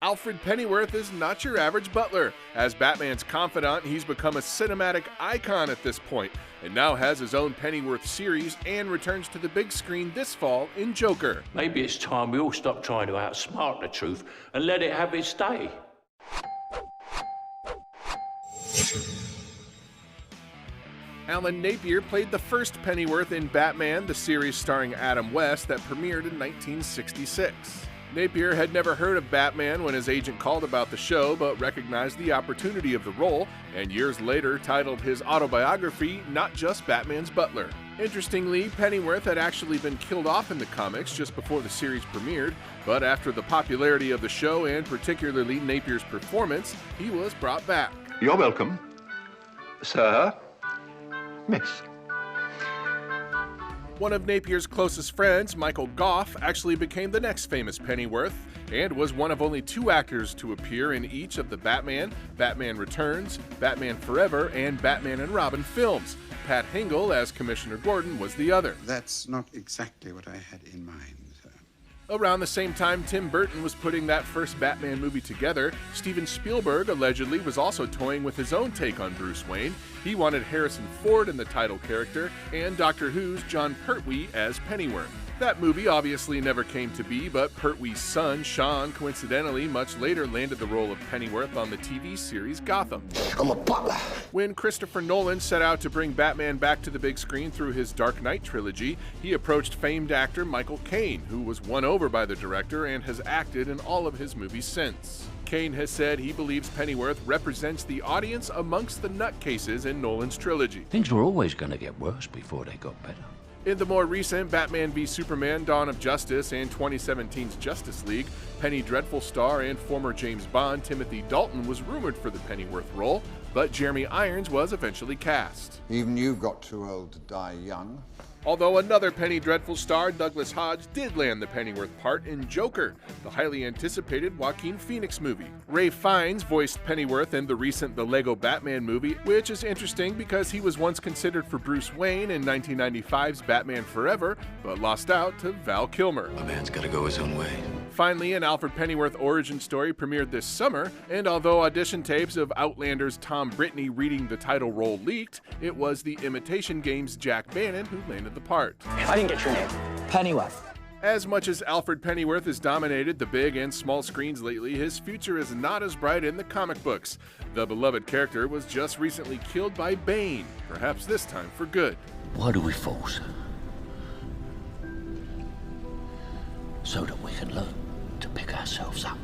Alfred Pennyworth is not your average butler. As Batman's confidant, he's become a cinematic icon at this point, and now has his own Pennyworth series and returns to the big screen this fall in Joker. Maybe it's time we all stop trying to outsmart the truth and let it have its day. Alan Napier played the first Pennyworth in Batman, the series starring Adam West that premiered in 1966. Napier had never heard of Batman when his agent called about the show, but recognized the opportunity of the role, and years later titled his autobiography, Not Just Batman's Butler. Interestingly, Pennyworth had actually been killed off in the comics just before the series premiered, but after the popularity of the show and particularly Napier's performance, he was brought back. You're welcome, sir, miss. One of Napier's closest friends, Michael Gough, actually became the next famous Pennyworth and was one of only 2 actors to appear in each of the Batman, Batman Returns, Batman Forever, and Batman and Robin films. Pat Hingle, as Commissioner Gordon, was the other. That's not exactly what I had in mind, sir. Around the same time Tim Burton was putting that first Batman movie together, Steven Spielberg allegedly was also toying with his own take on Bruce Wayne. He wanted Harrison Ford in the title character, and Doctor Who's Jon Pertwee as Pennyworth. That movie obviously never came to be, but Pertwee's son, Sean, coincidentally much later landed the role of Pennyworth on the TV series Gotham. I'm a butler. When Christopher Nolan set out to bring Batman back to the big screen through his Dark Knight trilogy, he approached famed actor Michael Caine, who was won over by the director and has acted in all of his movies since. Caine has said he believes Pennyworth represents the audience amongst the nutcases in Nolan's trilogy. Things were always going to get worse before they got better. In the more recent Batman v Superman Dawn of Justice and 2017's Justice League, Penny Dreadful star and former James Bond Timothy Dalton was rumored for the Pennyworth role, but Jeremy Irons was eventually cast. Even you got too old to die young. Although another Penny Dreadful star, Douglas Hodge, did land the Pennyworth part in Joker, the highly anticipated Joaquin Phoenix movie. Ralph Fiennes voiced Pennyworth in the recent The Lego Batman movie, which is interesting because he was once considered for Bruce Wayne in 1995's Batman Forever, but lost out to Val Kilmer. A man's gotta go his own way. Finally, an Alfred Pennyworth origin story premiered this summer, and although audition tapes of Outlander's Tom Brittney reading the title role leaked, it was the Imitation Game's Jack Bannon who landed the part. I didn't get your name. Pennyworth. As much as Alfred Pennyworth has dominated the big and small screens lately, his future is not as bright in the comic books. The beloved character was just recently killed by Bane, perhaps this time for good. Why do we force? So that we can learn to pick ourselves up.